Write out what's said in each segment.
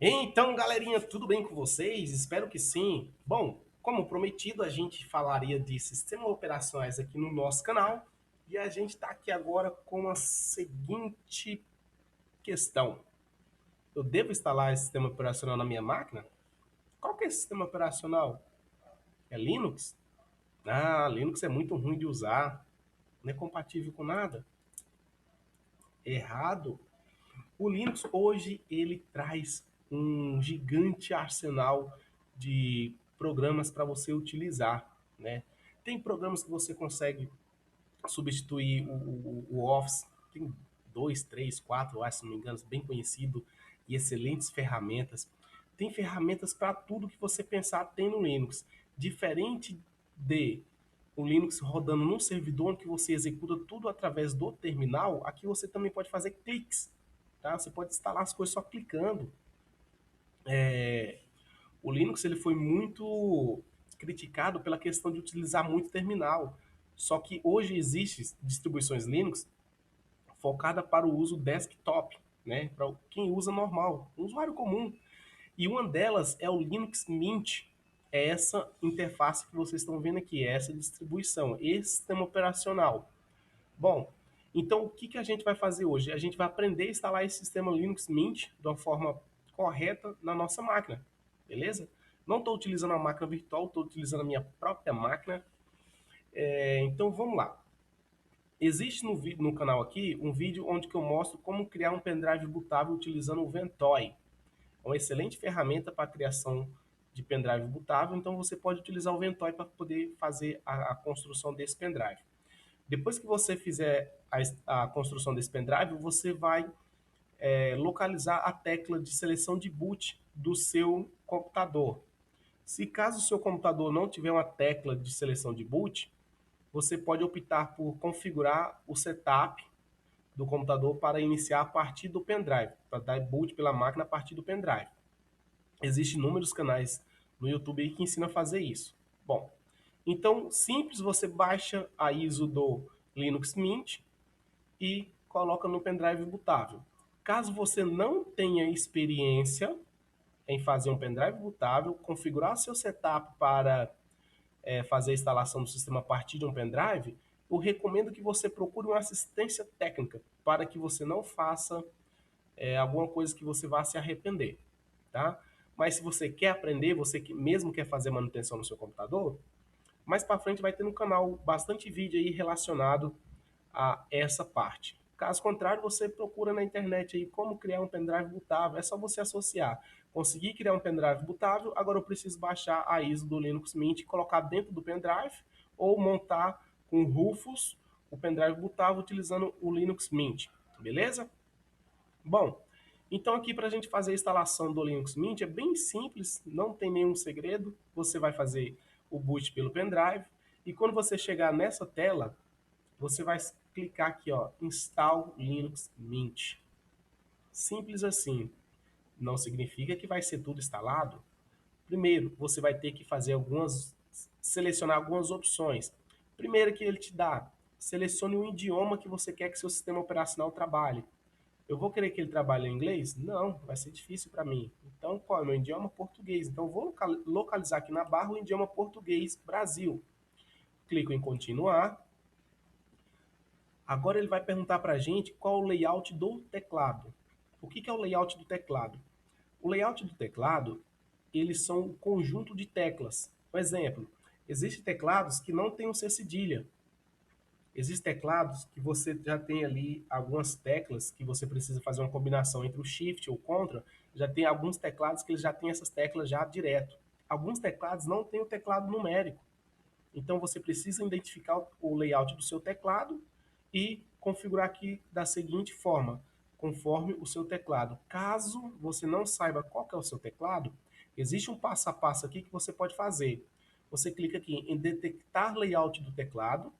Então, galerinha, tudo bem com vocês? Espero que sim. Bom, como prometido, a gente falaria de sistemas operacionais aqui no nosso canal e a gente está aqui agora com a seguinte questão. Eu devo instalar esse sistema operacional na minha máquina? Qual que é esse sistema operacional? É Linux? Ah, Linux é muito ruim de usar, não é compatível com nada. Errado. O Linux hoje ele traz um gigante arsenal de programas para você utilizar, né? Tem programas que você consegue substituir o Office, tem dois, três, quatro, eu acho, se não me engano, bem conhecido e excelentes ferramentas. Tem ferramentas para tudo que você pensar tem no Linux. Diferente de o Linux rodando num servidor que você executa tudo através do terminal, aqui você também pode fazer cliques, tá? Você pode instalar as coisas só clicando. O Linux ele foi muito criticado pela questão de utilizar muito terminal. Só que hoje existem distribuições Linux focada para o uso desktop, né? Para quem usa normal, um usuário comum. E uma delas é o Linux Mint. É essa interface que vocês estão vendo aqui, é essa distribuição, esse sistema operacional. Bom, então o que, que a gente vai fazer hoje? A gente vai aprender a instalar esse sistema Linux Mint de uma forma correta na nossa máquina, beleza? Não estou utilizando a máquina virtual, estou utilizando a minha própria máquina. Então vamos lá. Existe no canal aqui um vídeo onde que eu mostro como criar um pendrive bootável utilizando o Ventoy. É uma excelente ferramenta para a criação de pendrive bootável, então você pode utilizar o Ventoy para poder fazer a construção desse pendrive. Depois que você fizer a construção desse pendrive, você vai localizar a tecla de seleção de boot do seu computador. Se caso o seu computador não tiver uma tecla de seleção de boot, você pode optar por configurar o setup do computador para iniciar a partir do pendrive, para dar boot pela máquina a partir do pendrive. Existem inúmeros canais no YouTube aí que ensinam a fazer isso. Bom, então simples, você baixa a ISO do Linux Mint e coloca no pendrive bootável. Caso você não tenha experiência em fazer um pendrive bootável, configurar seu setup para fazer a instalação do sistema a partir de um pendrive, eu recomendo que você procure uma assistência técnica para que você não faça alguma coisa que você vá se arrepender, tá? Mas se você quer aprender, você mesmo quer fazer manutenção no seu computador, mais para frente vai ter no canal bastante vídeo aí relacionado a essa parte. Caso contrário, você procura na internet aí como criar um pendrive bootável. É só você associar. Consegui criar um pendrive bootável, agora eu preciso baixar a ISO do Linux Mint e colocar dentro do pendrive ou montar com Rufus o pendrive bootável utilizando o Linux Mint. Beleza? Bom, então aqui para a gente fazer a instalação do Linux Mint é bem simples, não tem nenhum segredo. Você vai fazer o boot pelo pendrive e quando você chegar nessa tela, você vai clicar aqui, ó, Install Linux Mint. Simples assim. Não significa que vai ser tudo instalado. Primeiro, você vai ter que selecionar algumas opções. Primeiro que ele te dá, selecione o idioma que você quer que seu sistema operacional trabalhe. Eu vou querer que ele trabalhe em inglês? Não, vai ser difícil para mim. Então, qual é o meu idioma? Português. Então, eu vou localizar aqui na barra o idioma português, Brasil. Clico em continuar. Agora ele vai perguntar para a gente qual o layout do teclado. O que é o layout do teclado? O layout do teclado, eles são um conjunto de teclas. Por exemplo, existem teclados que não tem um C cedilha. Existem teclados que você já tem ali algumas teclas que você precisa fazer uma combinação entre o Shift ou o Ctrl. Já tem alguns teclados que eles já têm essas teclas já direto. Alguns teclados não têm o teclado numérico. Então você precisa identificar o layout do seu teclado e configurar aqui da seguinte forma, conforme o seu teclado. Caso você não saiba qual que é o seu teclado, existe um passo a passo aqui que você pode fazer. Você clica aqui em detectar layout do teclado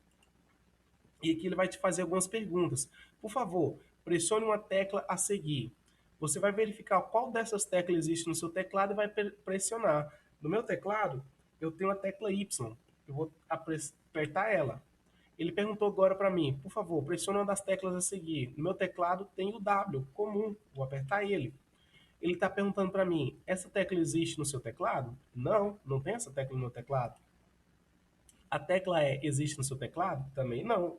e aqui ele vai te fazer algumas perguntas. Por favor, pressione uma tecla a seguir. Você vai verificar qual dessas teclas existe no seu teclado e vai pressionar. No meu teclado, eu tenho a tecla Y. Eu vou apertar ela. Ele perguntou agora para mim, por favor, pressione uma das teclas a seguir. No meu teclado tem o W, comum. Vou apertar ele. Ele está perguntando para mim, essa tecla existe no seu teclado? Não, não tem essa tecla no meu teclado. A tecla E existe no seu teclado? Também não.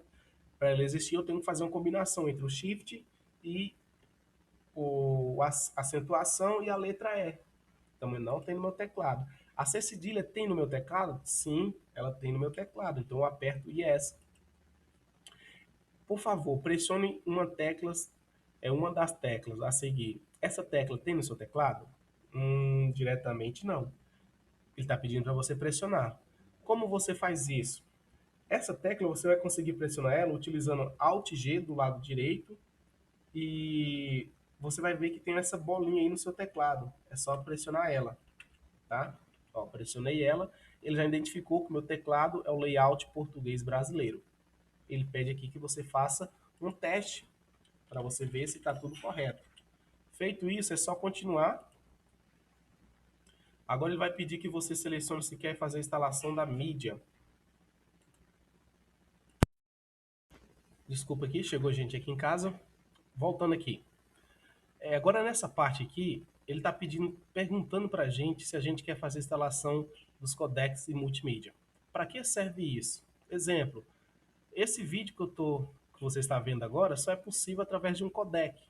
Para ela existir, eu tenho que fazer uma combinação entre o Shift e a acentuação e a letra E. Também não tem no meu teclado. A C cedilha tem no meu teclado? Sim, ela tem no meu teclado. Então eu aperto Yes. Por favor, pressione uma das teclas a seguir. Essa tecla tem no seu teclado? Diretamente não. Ele está pedindo para você pressionar. Como você faz isso? Essa tecla você vai conseguir pressionar ela utilizando Alt G do lado direito e você vai ver que tem essa bolinha aí no seu teclado. É só pressionar ela, tá? Ó, pressionei ela, ele já identificou que o meu teclado é o layout português brasileiro. Ele pede aqui que você faça um teste para você ver se está tudo correto. Feito isso, é só continuar. Agora ele vai pedir que você selecione se quer fazer a instalação da mídia. Desculpa aqui, chegou gente aqui em casa. Voltando aqui. Agora nessa parte aqui, ele está perguntando para a gente se a gente quer fazer a instalação dos codecs e multimídia. Para que serve isso? Exemplo, esse vídeo que você está vendo agora só é possível através de um codec,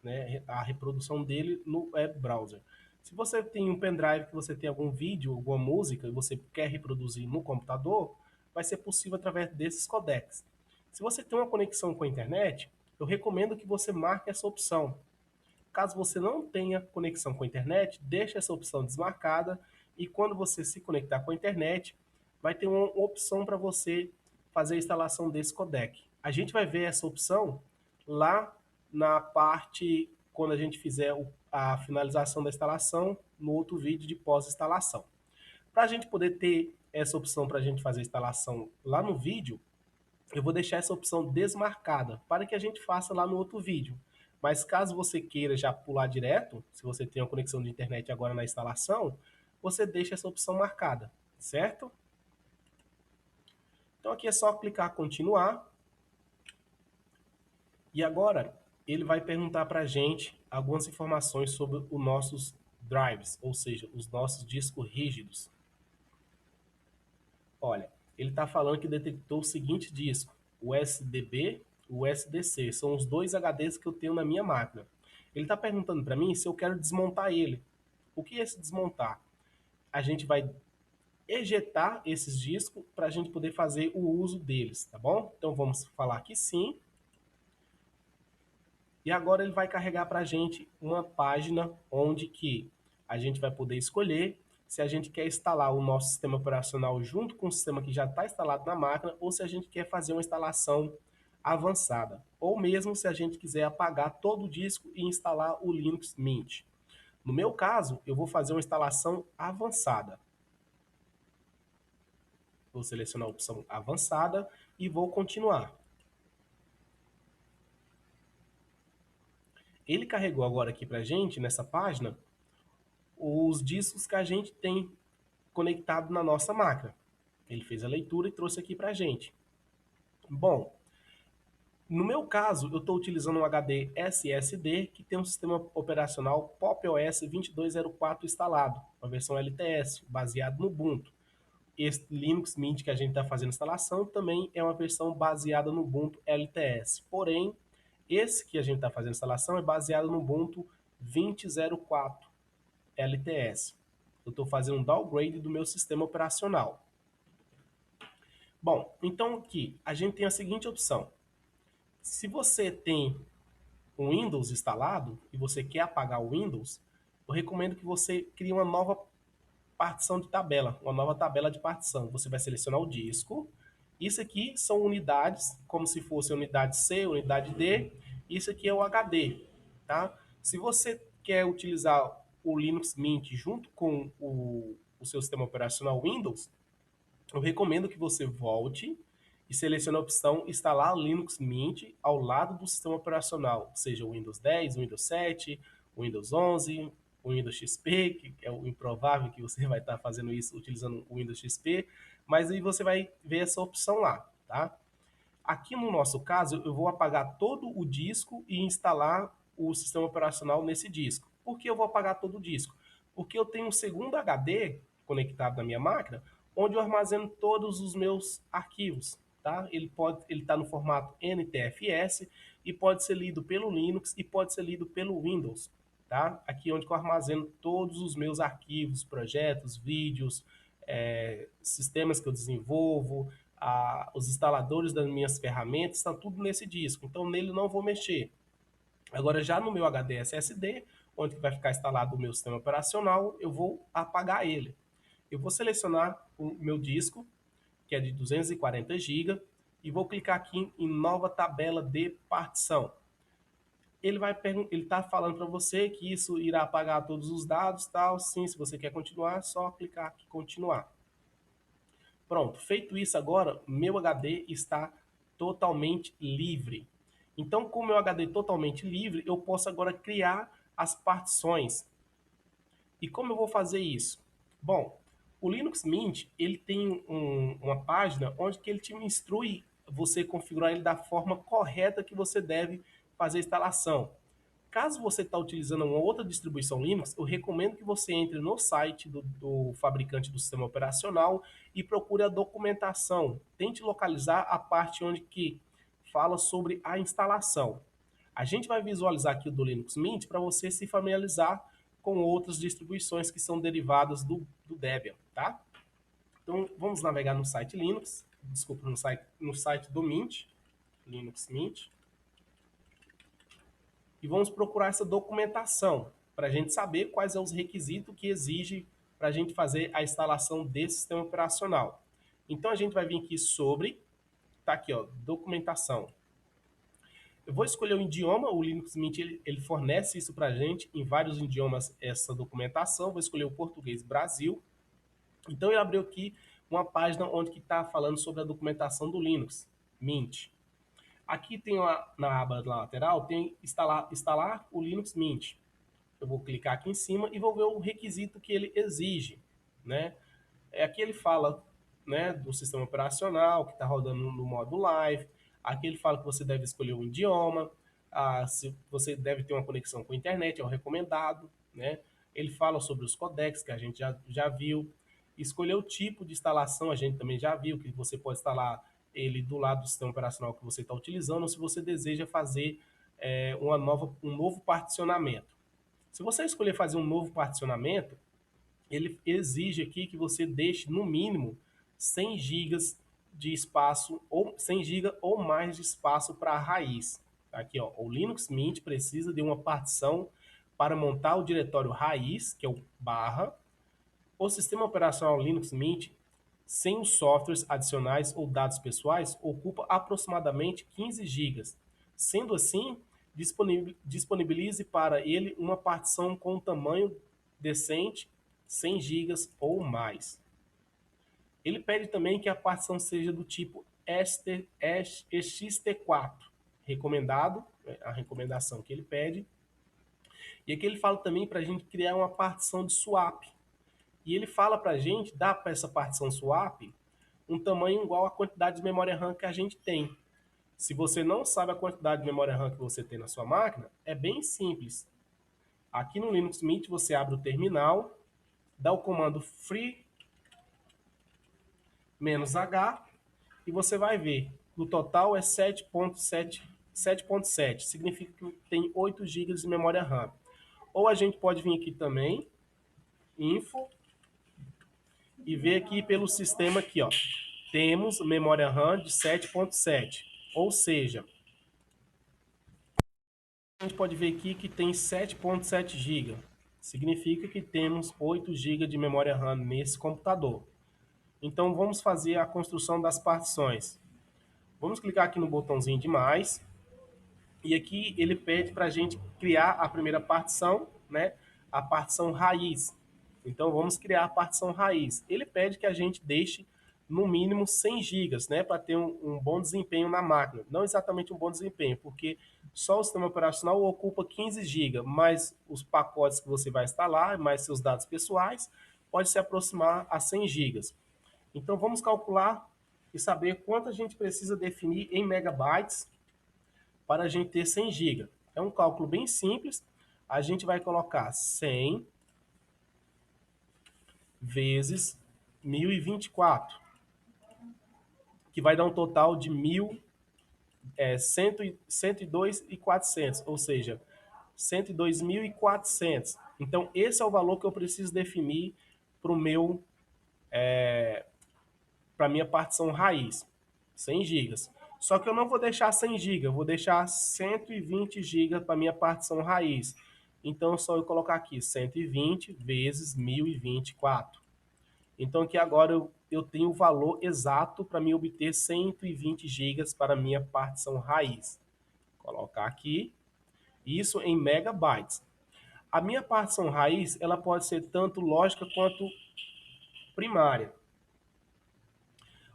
né? A reprodução dele no web browser. Se você tem um pendrive que você tem algum vídeo, alguma música e você quer reproduzir no computador, vai ser possível através desses codecs. Se você tem uma conexão com a internet, eu recomendo que você marque essa opção. Caso você não tenha conexão com a internet, deixe essa opção desmarcada e quando você se conectar com a internet, vai ter uma opção para você fazer a instalação desse codec. A gente vai ver essa opção lá na parte quando a gente fizer a finalização da instalação no outro vídeo de pós-instalação. Para a gente poder ter essa opção para a gente fazer a instalação lá no vídeo, eu vou deixar essa opção desmarcada para que a gente faça lá no outro vídeo. Mas caso você queira já pular direto, se você tem uma conexão de internet agora na instalação, você deixa essa opção marcada, certo? Então aqui é só clicar continuar. E agora ele vai perguntar para a gente algumas informações sobre os nossos drives, ou seja, os nossos discos rígidos. Olha, ele está falando que detectou o seguinte disco, o SDB, o SDC, são os dois HDs que eu tenho na minha máquina. Ele está perguntando para mim se eu quero desmontar ele. O que é esse desmontar? A gente vai ejetar esses discos para a gente poder fazer o uso deles, tá bom? Então vamos falar que sim. E agora ele vai carregar para a gente uma página onde que a gente vai poder escolher se a gente quer instalar o nosso sistema operacional junto com o sistema que já está instalado na máquina ou se a gente quer fazer uma instalação avançada. Ou mesmo se a gente quiser apagar todo o disco e instalar o Linux Mint. No meu caso, eu vou fazer uma instalação avançada. Vou selecionar a opção avançada e vou continuar. Ele carregou agora aqui para a gente, nessa página, os discos que a gente tem conectado na nossa máquina. Ele fez a leitura e trouxe aqui para a gente. Bom, no meu caso, eu estou utilizando um HD SSD que tem um sistema operacional Pop! OS 2204 instalado, uma versão LTS, baseado no Ubuntu. Esse Linux Mint que a gente está fazendo instalação também é uma versão baseada no Ubuntu LTS. Porém, esse que a gente está fazendo instalação é baseado no Ubuntu 2004 LTS. Eu estou fazendo um downgrade do meu sistema operacional. Bom, então aqui a gente tem a seguinte opção. Se você tem um Windows instalado e você quer apagar o Windows, eu recomendo que você crie uma nova partição de tabela, uma nova tabela de partição. Você vai selecionar o disco. Isso aqui são unidades, como se fosse unidade C, unidade D. Isso aqui é o HD, tá? Se você quer utilizar o Linux Mint junto com o seu sistema operacional Windows, eu recomendo que você volte e selecione a opção instalar Linux Mint ao lado do sistema operacional, seja o Windows 10, o Windows 7, o Windows 11, o Windows XP, que é o improvável que você vai estar fazendo isso utilizando o Windows XP, mas aí você vai ver essa opção lá, tá? Aqui no nosso caso, eu vou apagar todo o disco e instalar o sistema operacional nesse disco. Por que eu vou apagar todo o disco? Porque eu tenho um segundo HD conectado na minha máquina, onde eu armazeno todos os meus arquivos. Tá? Ele está no formato NTFS e pode ser lido pelo Linux e pode ser lido pelo Windows. Tá? Aqui é onde eu armazeno todos os meus arquivos, projetos, vídeos, sistemas que eu desenvolvo, os instaladores das minhas ferramentas, está tudo nesse disco. Então nele não vou mexer. Agora já no meu HD SSD, onde vai ficar instalado o meu sistema operacional, eu vou apagar ele. Eu vou selecionar o meu disco, que é de 240 GB, e vou clicar aqui em nova tabela de partição. Ele está falando para você que isso irá apagar todos os dados, tal. Sim, se você quer continuar, é só clicar aqui em continuar. Pronto, feito isso agora, meu HD está totalmente livre. Então, com o meu HD totalmente livre, eu posso agora criar as partições. E como eu vou fazer isso? Bom, o Linux Mint, ele tem uma página onde que ele te instrui você configurar ele da forma correta que você deve fazer a instalação. Caso você está utilizando uma outra distribuição Linux, eu recomendo que você entre no site do fabricante do sistema operacional e procure a documentação. Tente localizar a parte onde que fala sobre a instalação. A gente vai visualizar aqui o do Linux Mint para você se familiarizar com outras distribuições que são derivadas do Debian, tá? Então, vamos navegar no site Linux, desculpa, no site do Mint, Linux Mint, e vamos procurar essa documentação para a gente saber quais são os requisitos que exige para a gente fazer a instalação desse sistema operacional. Então a gente vai vir aqui sobre, tá aqui ó, documentação. Eu vou escolher o idioma, o Linux Mint ele fornece isso para a gente em vários idiomas essa documentação. Vou escolher o português Brasil. Então ele abriu aqui uma página onde que está falando sobre a documentação do Linux Mint. Aqui tem na aba lateral, tem instalar o Linux Mint. Eu vou clicar aqui em cima e vou ver o requisito que ele exige, né? Aqui ele fala, né, do sistema operacional que está rodando no modo live. Aqui ele fala que você deve escolher um idioma, se você deve ter uma conexão com a internet, é o recomendado, né? Ele fala sobre os codecs que a gente já viu. Escolher o tipo de instalação, a gente também já viu que você pode instalar ele do lado do sistema operacional que você está utilizando, ou se você deseja fazer um novo particionamento. Se você escolher fazer um novo particionamento, ele exige aqui que você deixe no mínimo 100 GB de espaço, ou 100 GB ou mais de espaço para a raiz. Aqui, ó, o Linux Mint precisa de uma partição para montar o diretório raiz, que é o barra. O sistema operacional Linux Mint, sem os softwares adicionais ou dados pessoais, ocupa aproximadamente 15 GB. Sendo assim, disponibilize para ele uma partição com tamanho decente, 100 GB ou mais. Ele pede também que a partição seja do tipo XT4, recomendado, a recomendação que ele pede. E aqui ele fala também para a gente criar uma partição de swap. E ele fala para a gente dar para essa partição swap um tamanho igual à quantidade de memória RAM que a gente tem. Se você não sabe a quantidade de memória RAM que você tem na sua máquina, é bem simples. Aqui no Linux Mint você abre o terminal, dá o comando free "-h" e você vai ver que o total é 7.7, significa que tem 8 GB de memória RAM. Ou a gente pode vir aqui também, info, e ver aqui pelo sistema aqui, ó, temos memória RAM de 7.7, ou seja, a gente pode ver aqui que tem 7.7 GB. Significa que temos 8 GB de memória RAM nesse computador. Então vamos fazer a construção das partições. Vamos clicar aqui no botãozinho de mais. E aqui ele pede para a gente criar a primeira partição, né? A partição raiz. Então vamos criar a partição raiz. Ele pede que a gente deixe no mínimo 100 GB, né, para ter um bom desempenho na máquina. Não exatamente um bom desempenho, porque só o sistema operacional ocupa 15 GB, mas os pacotes que você vai instalar, mais seus dados pessoais, pode se aproximar a 100 GB. Então vamos calcular e saber quanto a gente precisa definir em megabytes para a gente ter 100 GB. É um cálculo bem simples. A gente vai colocar 100 vezes 1024, que vai dar um total de 102.400, ou seja, 102.400. Então, esse é o valor que eu preciso definir para a minha partição raiz, 100 gigas. Só que eu não vou deixar 100 gigas, eu vou deixar 120 gigas para a minha partição raiz. Então, é só eu colocar aqui 120 vezes 1024. Então, aqui agora eu tenho o valor exato para me obter 120 gigas para a minha partição raiz. Vou colocar aqui, isso em megabytes. A minha partição raiz, ela pode ser tanto lógica quanto primária.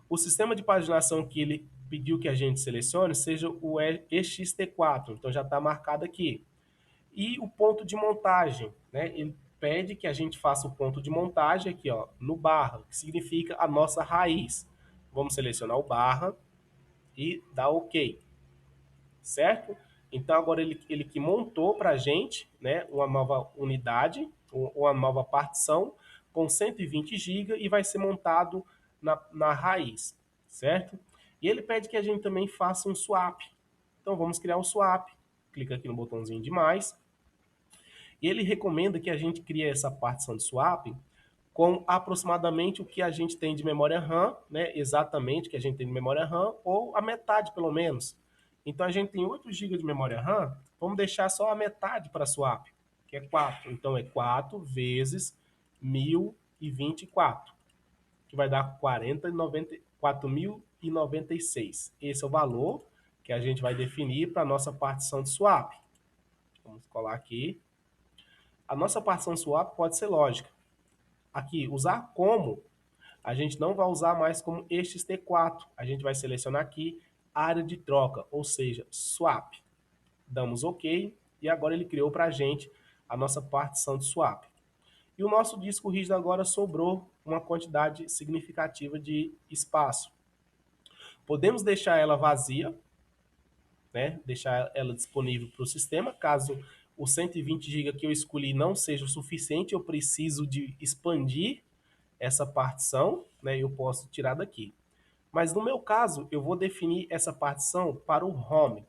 O sistema de paginação que ele pediu que a gente selecione seja o EXT4, então já está marcado aqui. E o ponto de montagem, né? Ele pede que a gente faça o ponto de montagem aqui, ó, no barra, que significa a nossa raiz. Vamos selecionar o barra e dar OK, certo? Então agora ele que montou para a gente, né, uma nova unidade, uma nova partição com 120 GB e vai ser montado na raiz, certo? E ele pede que a gente também faça um swap. Então vamos criar um swap. Clica aqui no botãozinho de mais. E ele recomenda que a gente crie essa partição de swap com aproximadamente o que a gente tem de memória RAM, né? Exatamente o que a gente tem de memória RAM, ou a metade pelo menos. Então a gente tem 8 GB de memória RAM, vamos deixar só a metade para swap, que é 4. Então é 4 vezes 1024, que vai dar 4.096. Esse é o valor que a gente vai definir para a nossa partição de swap. Vamos colar aqui. A nossa partição de swap pode ser lógica. Aqui, usar como, a gente não vai usar mais como ext4. A gente vai selecionar aqui área de troca, ou seja, swap. Damos OK e agora ele criou para a gente a nossa partição de swap. E o nosso disco rígido agora sobrou uma quantidade significativa de espaço. Podemos deixar ela vazia, né? Deixar ela disponível para o sistema, caso o 120 GB que eu escolhi não seja o suficiente, eu preciso de expandir essa partição, né? Eu posso tirar daqui. Mas no meu caso, eu vou definir essa partição para o home.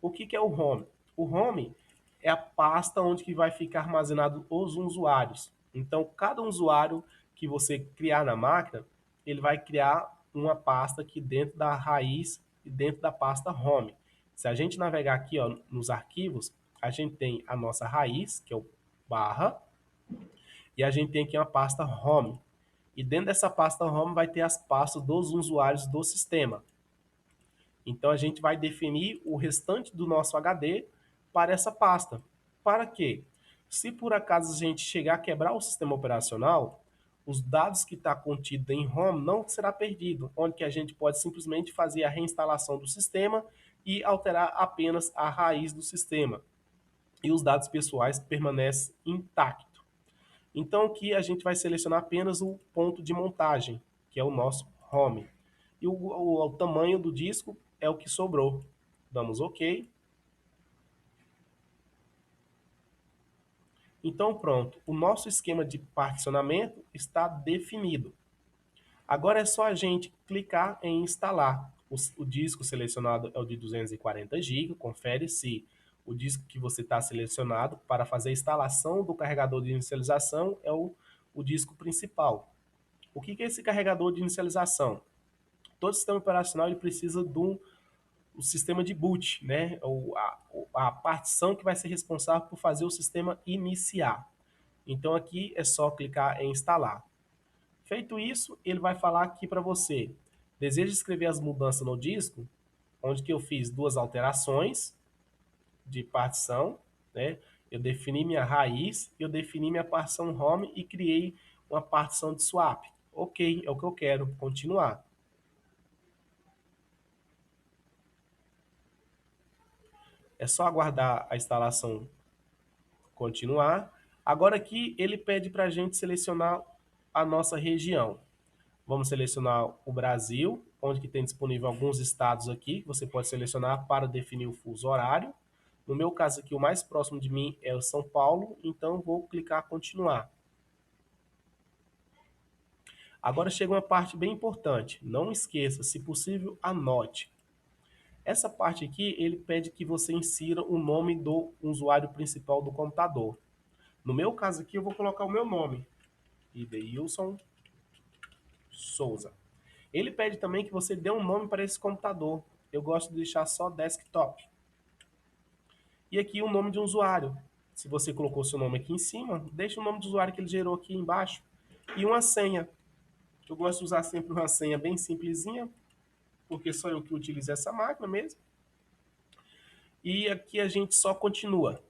O que é o home? O home é a pasta onde que vai ficar armazenado os usuários. Então, cada usuário que você criar na máquina, ele vai criar uma pasta aqui dentro da raiz e dentro da pasta home. Se a gente navegar aqui, ó, nos arquivos, a gente tem a nossa raiz, que é o barra, e a gente tem aqui uma pasta home. E dentro dessa pasta home vai ter as pastas dos usuários do sistema. Então a gente vai definir o restante do nosso HD para essa pasta. Para quê? Se por acaso a gente chegar a quebrar o sistema operacional, os dados que está contido em home não será perdido, onde que a gente pode simplesmente fazer a reinstalação do sistema e alterar apenas a raiz do sistema. E os dados pessoais permanecem intactos. Então aqui a gente vai selecionar apenas o ponto de montagem, que é o nosso home. E o tamanho do disco é o que sobrou. Damos OK. Então pronto, o nosso esquema de particionamento está definido. Agora é só a gente clicar em instalar. O disco selecionado é o de 240 GB. Confere se o disco que você está selecionado para fazer a instalação do carregador de inicialização é o disco principal. O que é esse carregador de inicialização? Todo sistema operacional ele precisa do sistema de boot, né? A partição que vai ser responsável por fazer o sistema iniciar. Então aqui é só clicar em instalar. Feito isso, ele vai falar aqui para você: deseja escrever as mudanças no disco, onde que eu fiz duas alterações de partição, né? Eu defini minha raiz, eu defini minha partição home e criei uma partição de swap. Ok, é o que eu quero, continuar. É só aguardar a instalação continuar. Agora aqui ele pede para a gente selecionar a nossa região. Vamos selecionar o Brasil, onde que tem disponível alguns estados aqui, que você pode selecionar para definir o fuso horário. No meu caso aqui, o mais próximo de mim é o São Paulo, então vou clicar continuar. Agora chega uma parte bem importante. Não esqueça, se possível, anote. Essa parte aqui, ele pede que você insira o nome do usuário principal do computador. No meu caso aqui, eu vou colocar o meu nome, Ideilson Souza. Ele pede também que você dê um nome para esse computador. Eu gosto de deixar só desktop. E aqui o nome de um usuário. Se você colocou seu nome aqui em cima, deixa o nome do usuário que ele gerou aqui embaixo. E uma senha. Eu gosto de usar sempre uma senha bem simplesinha, porque sou eu que utilizo essa máquina mesmo. E aqui a gente só continua.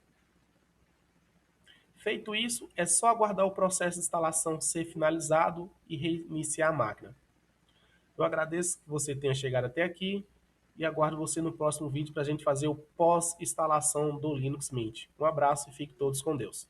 Feito isso, é só aguardar o processo de instalação ser finalizado e reiniciar a máquina. Eu agradeço que você tenha chegado até aqui e aguardo você no próximo vídeo para a gente fazer o pós-instalação do Linux Mint. Um abraço e fiquem todos com Deus.